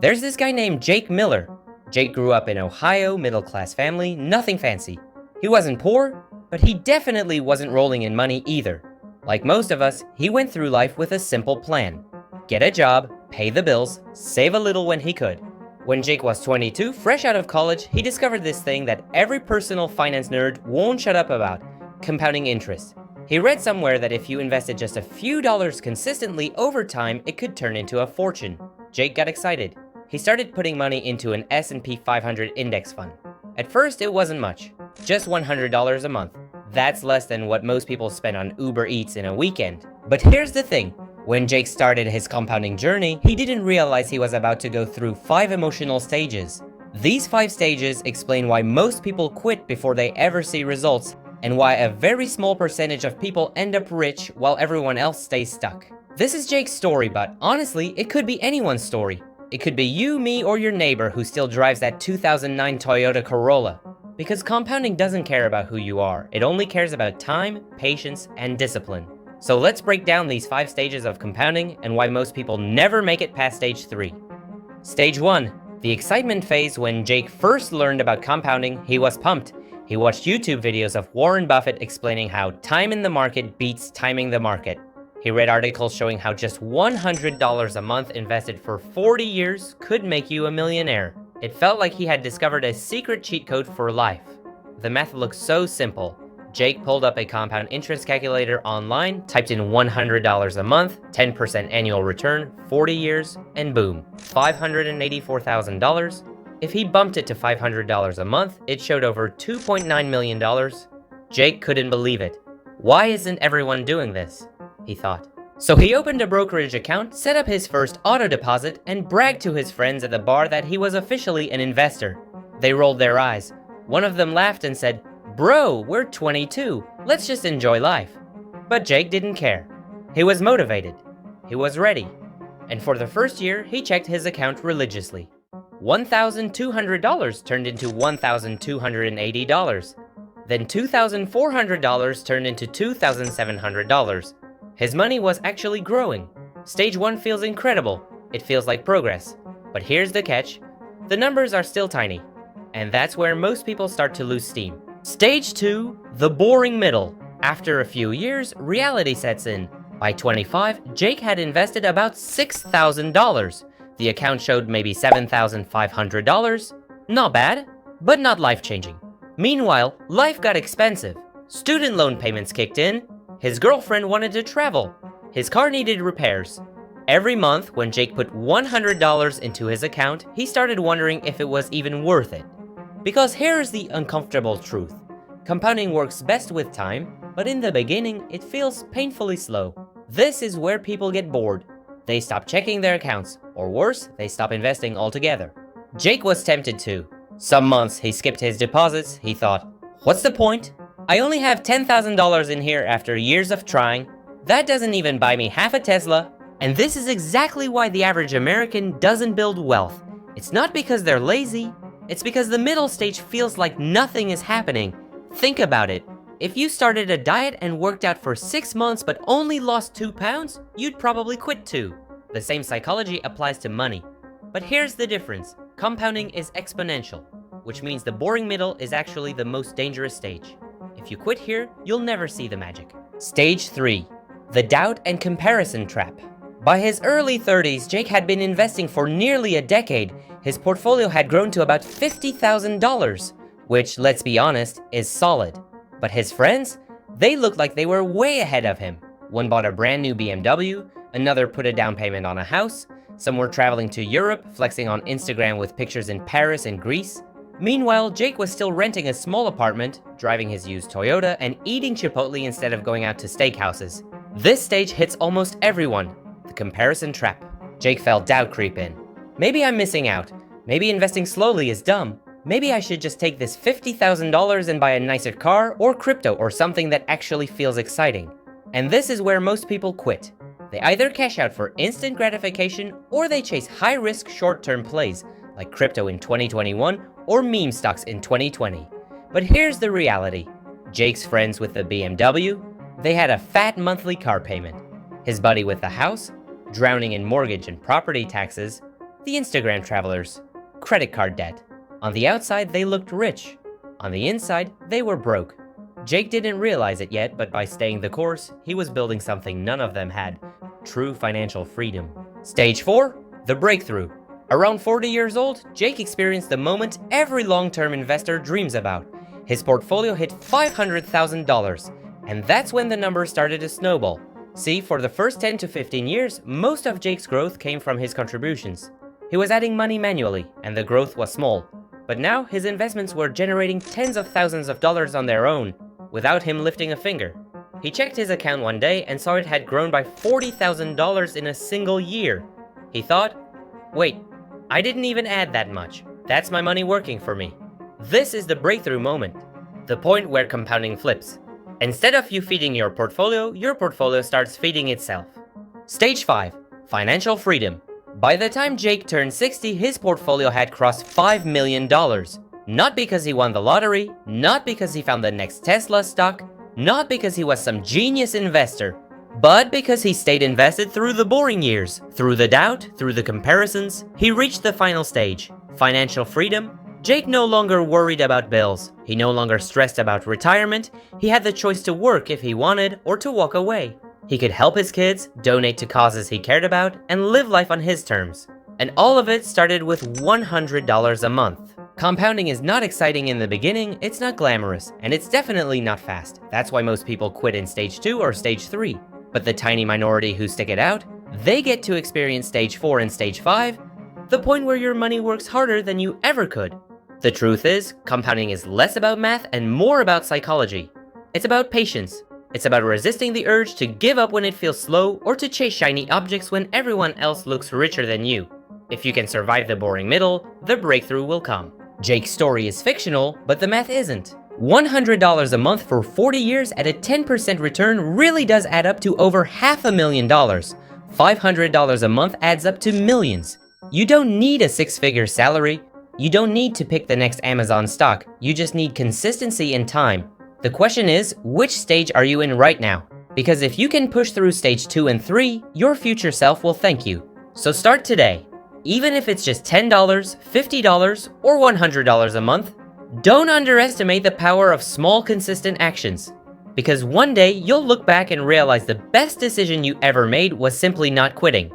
There's this guy named Jake Miller. Jake grew up in Ohio, middle-class family, nothing fancy. He wasn't poor, but he definitely wasn't rolling in money either. Like most of us, he went through life with a simple plan. Get a job, pay the bills, save a little when he could. When Jake was 22, fresh out of college, he discovered this thing that every personal finance nerd won't shut up about: compounding interest. He read somewhere that if you invested just a few dollars consistently over time, it could turn into a fortune. Jake got excited. He started putting money into an S&P 500 index fund. At first, it wasn't much, just $100 a month. That's less than what most people spend on Uber Eats in a weekend. But here's the thing. When Jake started his compounding journey, he didn't realize he was about to go through 5 emotional stages. These 5 stages explain why most people quit before they ever see results, and why a very small percentage of people end up rich while everyone else stays stuck. This is Jake's story, but honestly, it could be anyone's story. It could be you, me, or your neighbor who still drives that 2009 Toyota Corolla. Because compounding doesn't care about who you are, it only cares about time, patience, and discipline. So let's break down these 5 stages of compounding and why most people never make it past stage 3. Stage 1. The excitement phase. When Jake first learned about compounding, he was pumped. He watched YouTube videos of Warren Buffett explaining how time in the market beats timing the market. He read articles showing how just $100 a month invested for 40 years could make you a millionaire. It felt like he had discovered a secret cheat code for life. The math looked so simple. Jake pulled up a compound interest calculator online, typed in $100 a month, 10% annual return, 40 years, and boom, $584,000. If he bumped it to $500 a month, it showed over $2.9 million. Jake couldn't believe it. Why isn't everyone doing this? He thought. So he opened a brokerage account, set up his first auto deposit, and bragged to his friends at the bar that he was officially an investor. They rolled their eyes. One of them laughed and said, "Bro, we're 22. Let's just enjoy life." But Jake didn't care. He was motivated. He was ready. And for the first year, he checked his account religiously. $1,200 turned into $1,280. Then $2,400 turned into $2,700. His money was actually growing. Stage 1 feels incredible. It feels like progress. But here's the catch. The numbers are still tiny. And that's where most people start to lose steam. Stage 2, the boring middle. After a few years, reality sets in. By 25, Jake had invested about $6,000. The account showed maybe $7,500. Not bad, but not life-changing. Meanwhile, life got expensive. Student loan payments kicked in. His girlfriend wanted to travel. His car needed repairs. Every month, when Jake put $100 into his account, he started wondering if it was even worth it. Because here's the uncomfortable truth. Compounding works best with time, but in the beginning, it feels painfully slow. This is where people get bored. They stop checking their accounts, or worse, they stop investing altogether. Jake was tempted to. Some months he skipped his deposits. He thought, what's the point? I only have $10,000 in here after years of trying. That doesn't even buy me half a Tesla. And this is exactly why the average American doesn't build wealth. It's not because they're lazy. It's because the middle stage feels like nothing is happening. Think about it. If you started a diet and worked out for 6 months but only lost 2 pounds, you'd probably quit too. The same psychology applies to money. But here's the difference. Compounding is exponential, which means the boring middle is actually the most dangerous stage. If you quit here, you'll never see the magic. Stage 3. The doubt and comparison trap. By his early 30s, Jake had been investing for nearly a decade. His portfolio had grown to about $50,000, which, let's be honest, is solid. But his friends? They looked like they were way ahead of him. One bought a brand new BMW, another put a down payment on a house, some were traveling to Europe, flexing on Instagram with pictures in Paris and Greece. Meanwhile, Jake was still renting a small apartment, driving his used Toyota, and eating Chipotle instead of going out to steakhouses. This stage hits almost everyone. The comparison trap. Jake felt doubt creep in. Maybe I'm missing out. Maybe investing slowly is dumb. Maybe I should just take this $50,000 and buy a nicer car or crypto or something that actually feels exciting. And this is where most people quit. They either cash out for instant gratification or they chase high-risk short-term plays like crypto in 2021 or meme stocks in 2020. But here's the reality. Jake's friends with the BMW, they had a fat monthly car payment. His buddy with the house, drowning in mortgage and property taxes. The Instagram travelers. Credit card debt. On the outside, they looked rich. On the inside, they were broke. Jake didn't realize it yet, but by staying the course, he was building something none of them had: true financial freedom. Stage 4, the breakthrough. Around 40 years old, Jake experienced the moment every long-term investor dreams about. His portfolio hit $500,000, and that's when the numbers started to snowball. See, for the first 10 to 15 years, most of Jake's growth came from his contributions. He was adding money manually, and the growth was small. But now, his investments were generating tens of thousands of dollars on their own, without him lifting a finger. He checked his account one day and saw it had grown by $40,000 in a single year. He thought, wait, I didn't even add that much. That's my money working for me. This is the breakthrough moment, the point where compounding flips. Instead of you feeding your portfolio starts feeding itself. Stage 5, financial freedom. By the time Jake turned 60, his portfolio had crossed $5 million. Not because he won the lottery, not because he found the next Tesla stock, not because he was some genius investor, but because he stayed invested through the boring years, through the doubt, through the comparisons. He reached the final stage, financial freedom. Jake no longer worried about bills. He no longer stressed about retirement. He had the choice to work if he wanted or to walk away. He could help his kids, donate to causes he cared about, and live life on his terms. And all of it started with $100 a month. Compounding is not exciting in the beginning, it's not glamorous, and it's definitely not fast. That's why most people quit in stage 2 or stage 3. But the tiny minority who stick it out, they get to experience stage 4 and stage 5, the point where your money works harder than you ever could. The truth is, compounding is less about math and more about psychology. It's about patience. It's about resisting the urge to give up when it feels slow or to chase shiny objects when everyone else looks richer than you. If you can survive the boring middle, the breakthrough will come. Jake's story is fictional, but the math isn't. $100 a month for 40 years at a 10% return really does add up to over $500,000. $500 a month adds up to millions. You don't need a six-figure salary. You don't need to pick the next Amazon stock. You just need consistency and time. The question is, which stage are you in right now? Because if you can push through stage 2 and 3, your future self will thank you. So start today. Even if it's just $10, $50, or $100 a month, don't underestimate the power of small, consistent actions. Because one day, you'll look back and realize the best decision you ever made was simply not quitting.